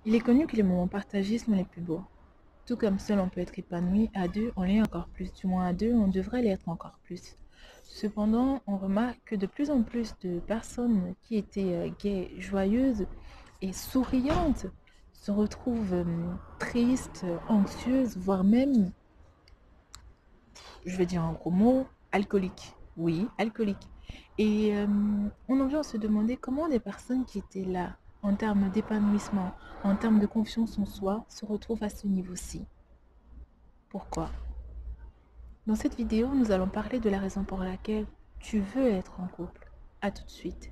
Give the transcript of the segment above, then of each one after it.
Il est connu que les moments partagés sont les plus beaux. Tout comme seul on peut être épanoui, à deux on l'est encore plus, du moins à deux on devrait l'être encore plus. Cependant, on remarque que de plus en plus de personnes qui étaient gaies, joyeuses et souriantes se retrouvent tristes, anxieuses, voire même, je vais dire un gros mot, alcooliques. Oui, alcooliques. Et on en vient à se demander comment des personnes qui étaient là, en termes d'épanouissement, en termes de confiance en soi, se retrouvent à ce niveau-ci. Pourquoi? Dans cette vidéo, nous allons parler de la raison pour laquelle tu veux être en couple. À tout de suite.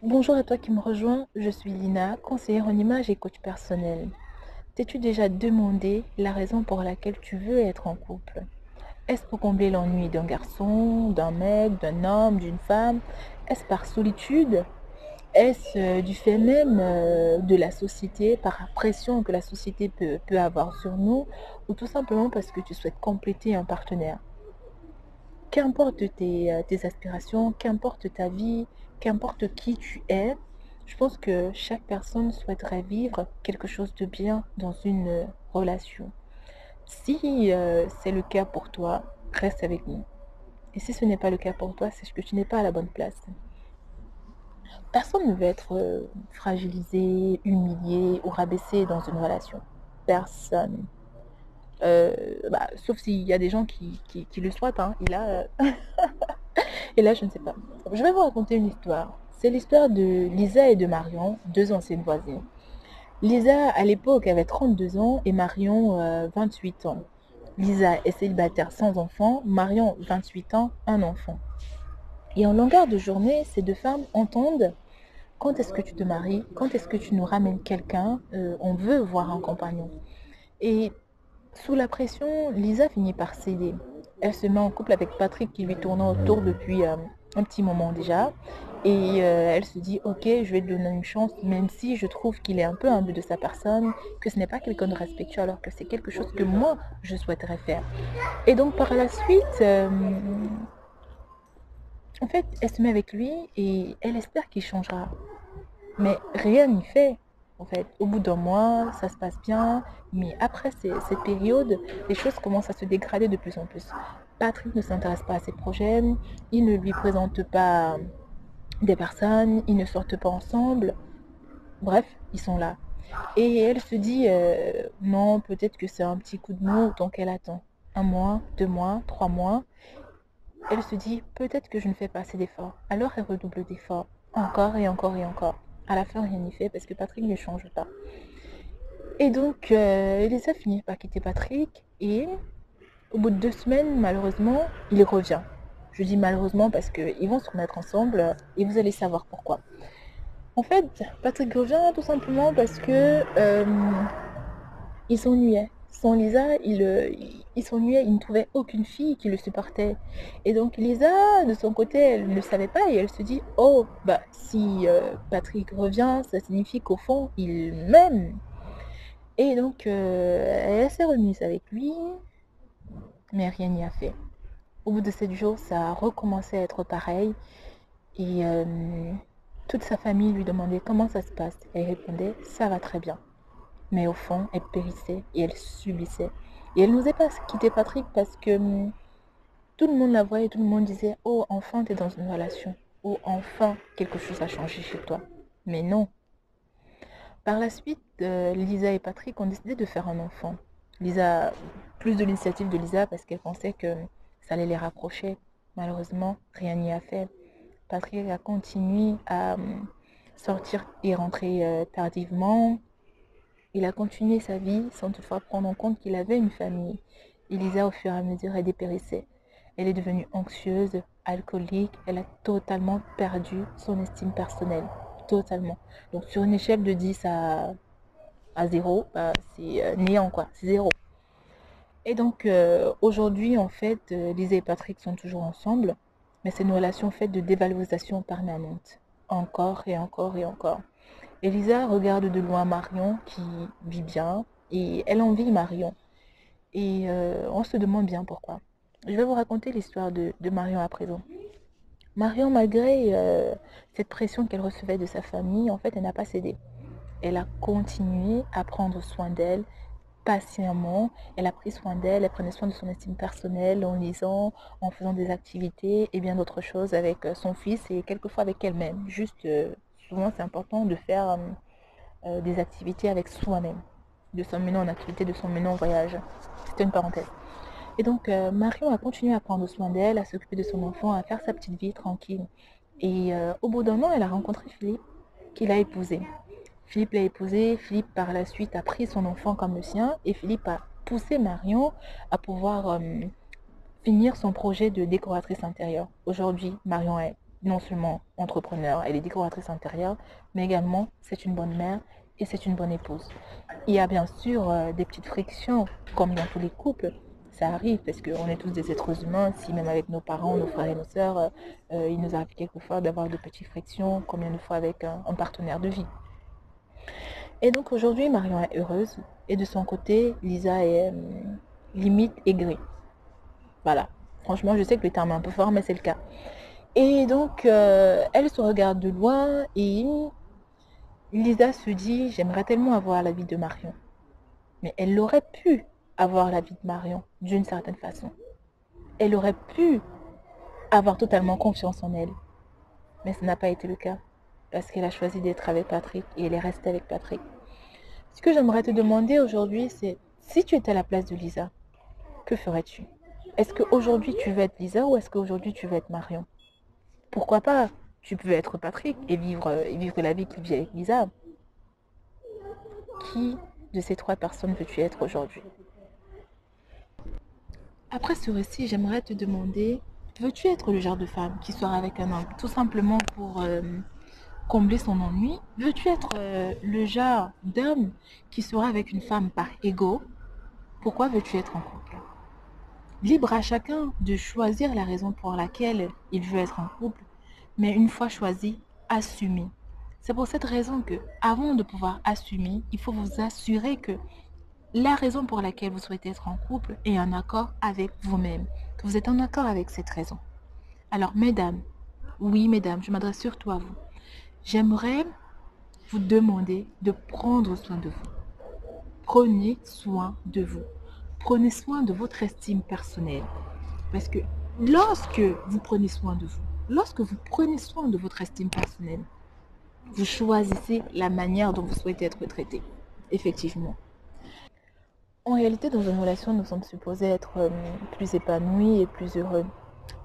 Bonjour à toi qui me rejoins, je suis Lina, conseillère en image et coach personnel. T'es-tu déjà demandé la raison pour laquelle tu veux être en couple? Est-ce pour combler l'ennui d'un garçon, d'un mec, d'un homme, d'une femme? Est-ce par solitude? Est-ce du fait même de la société, par pression que la société peut avoir sur nous, ou tout simplement parce que tu souhaites compléter un partenaire? Qu'importe tes aspirations, qu'importe ta vie, qu'importe qui tu es, je pense que chaque personne souhaiterait vivre quelque chose de bien dans une relation. Si c'est le cas pour toi, reste avec nous. Et si ce n'est pas le cas pour toi, c'est que tu n'es pas à la bonne place. Personne ne veut être fragilisé, humilié ou rabaissé dans une relation. Personne. Sauf s'il y a des gens qui le souhaitent. Hein. Et là, je ne sais pas. Je vais vous raconter une histoire. C'est l'histoire de Lisa et de Marion, deux anciennes voisines. Lisa, à l'époque, avait 32 ans et Marion, 28 ans. Lisa est célibataire sans enfant, Marion, 28 ans, un enfant. Et en longueur de journée, ces deux femmes entendent: quand est-ce que tu te maries? Quand est-ce que tu nous ramènes quelqu'un? On veut voir un compagnon. Et sous la pression, Lisa finit par céder. Elle se met en couple avec Patrick qui lui tourne autour depuis un petit moment déjà. Et elle se dit, ok, je vais te donner une chance, même si je trouve qu'il est un peu imbu de sa personne, que ce n'est pas quelqu'un de respectueux, alors que c'est quelque chose que moi, je souhaiterais faire. Et donc par la suite, en fait, elle se met avec lui et elle espère qu'il changera. Mais rien n'y fait. En fait, au bout d'un mois, ça se passe bien, mais après cette période, les choses commencent à se dégrader de plus en plus. Patrick ne s'intéresse pas à ses projets, il ne lui présente pas des personnes, ils ne sortent pas ensemble. Bref, ils sont là. Et elle se dit, non, peut-être que c'est un petit coup de mou, donc elle attend. Un mois, 2 mois, 3 mois. Elle se dit, peut-être que je ne fais pas assez d'efforts. Alors elle redouble d'efforts, encore et encore et encore. À la fin, rien n'y fait parce que Patrick ne change pas. Et donc, Elisa finit par quitter Patrick et au bout de 2 semaines, malheureusement, il revient. Je dis malheureusement parce qu'ils vont se remettre ensemble et vous allez savoir pourquoi. En fait, Patrick revient tout simplement parce que il s'ennuyait. Sans Lisa, il s'ennuyait, il ne trouvait aucune fille qui le supportait. Et donc Lisa, de son côté, elle ne savait pas et elle se dit, oh, bah si Patrick revient, ça signifie qu'au fond, il m'aime. Et donc, elle s'est remise avec lui, mais rien n'y a fait. Au bout de 7 jours, ça a recommencé à être pareil. Et toute sa famille lui demandait comment ça se passe. Elle répondait, ça va très bien. Mais au fond, elle périssait et elle subissait. Et elle n'osait pas quitter Patrick parce que tout le monde la voyait, tout le monde disait, oh, enfin, tu es dans une relation. Oh, enfin, quelque chose a changé chez toi. Mais non. Par la suite, Lisa et Patrick ont décidé de faire un enfant. Lisa, plus de l'initiative de Lisa parce qu'elle pensait que ça allait les rapprocher. Malheureusement, rien n'y a fait. Patrick a continué à sortir et rentrer tardivement. Il a continué sa vie sans toutefois prendre en compte qu'il avait une famille. Et Lisa, au fur et à mesure, elle dépérissait. Elle est devenue anxieuse, alcoolique. Elle a totalement perdu son estime personnelle. Totalement. Donc, sur une échelle de 10 à 0, bah, c'est néant, quoi. C'est zéro. Et donc, aujourd'hui, en fait, Lisa et Patrick sont toujours ensemble. Mais c'est une relation faite de dévalorisation permanente. Encore et encore et encore. Elisa regarde de loin Marion qui vit bien et elle envie Marion. Et on se demande bien pourquoi. Je vais vous raconter l'histoire de Marion à présent. Marion, malgré cette pression qu'elle recevait de sa famille, en fait, elle n'a pas cédé. Elle a continué à prendre soin d'elle patiemment. Elle a pris soin d'elle, elle prenait soin de son estime personnelle en lisant, en faisant des activités et bien d'autres choses avec son fils et quelquefois avec elle-même. Juste, souvent, c'est important de faire des activités avec soi-même, de s'emmener en activité, de s'emmener en voyage. C'était une parenthèse. Et donc, Marion a continué à prendre soin d'elle, à s'occuper de son enfant, à faire sa petite vie tranquille. Et au bout d'un an, elle a rencontré Philippe, qu'il a épousé. Philippe l'a épousé, Philippe par la suite a pris son enfant comme le sien, et Philippe a poussé Marion à pouvoir finir son projet de décoratrice intérieure. Aujourd'hui, Marion est non seulement entrepreneur, elle est décoratrice intérieure, mais également c'est une bonne mère et c'est une bonne épouse. Il y a bien sûr des petites frictions, comme dans tous les couples. Ça arrive parce qu'on est tous des êtres humains. Si même avec nos parents, nos frères et nos sœurs, il nous arrive quelquefois d'avoir de petites frictions, combien de fois avec un partenaire de vie. Et donc aujourd'hui, Marion est heureuse. Et de son côté, Lisa est limite aigrie. Voilà. Franchement, je sais que le terme est un peu fort, mais c'est le cas. Et donc, elle se regarde de loin et Lisa se dit, j'aimerais tellement avoir la vie de Marion. Mais elle aurait pu avoir la vie de Marion d'une certaine façon. Elle aurait pu avoir totalement confiance en elle. Mais ce n'a pas été le cas. Parce qu'elle a choisi d'être avec Patrick et elle est restée avec Patrick. Ce que j'aimerais te demander aujourd'hui, c'est si tu étais à la place de Lisa, que ferais-tu? Est-ce qu'aujourd'hui tu veux être Lisa ou est-ce qu'aujourd'hui tu veux être Marion? Pourquoi pas? Tu peux être Patrick et vivre la vie qu'il vit avec Lisa. Qui de ces trois personnes veux-tu être aujourd'hui? Après ce récit, j'aimerais te demander, veux-tu être le genre de femme qui sera avec un homme tout simplement pour combler son ennui? Veux-tu être le genre d'homme qui sera avec une femme par ego? Pourquoi veux-tu être en couple? Libre à chacun de choisir la raison pour laquelle il veut être en couple, mais une fois choisi, assumer. C'est pour cette raison que, avant de pouvoir assumer, il faut vous assurer que la raison pour laquelle vous souhaitez être en couple est en accord avec vous-même, que vous êtes en accord avec cette raison. Alors, mesdames, oui, mesdames, je m'adresse surtout à vous. J'aimerais vous demander de prendre soin de vous. Prenez soin de vous. Prenez soin de votre estime personnelle. Parce que lorsque vous prenez soin de vous, lorsque vous prenez soin de votre estime personnelle, vous choisissez la manière dont vous souhaitez être traité. Effectivement. En réalité, dans une relation, nous sommes supposés être plus épanouis et plus heureux.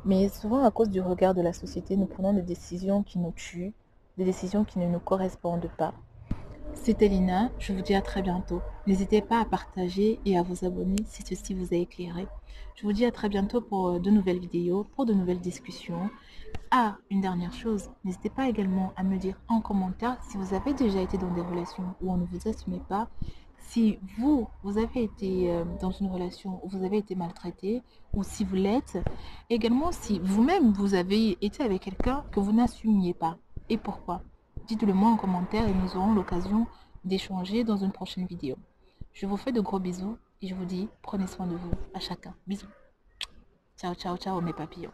Mais souvent, à cause du regard de la société, nous prenons des décisions qui nous tuent, des décisions qui ne nous correspondent pas. C'était Lina, je vous dis à très bientôt. N'hésitez pas à partager et à vous abonner si ceci vous a éclairé. Je vous dis à très bientôt pour de nouvelles vidéos, pour de nouvelles discussions. Ah, une dernière chose, n'hésitez pas également à me dire en commentaire si vous avez déjà été dans des relations où on ne vous assumait pas, si vous avez été dans une relation où vous avez été maltraité, ou si vous l'êtes, également si vous-même vous avez été avec quelqu'un que vous n'assumiez pas, et pourquoi. Dites-le moi en commentaire et nous aurons l'occasion d'échanger dans une prochaine vidéo. Je vous fais de gros bisous et je vous dis prenez soin de vous à chacun. Bisous. Ciao, ciao, ciao mes papillons.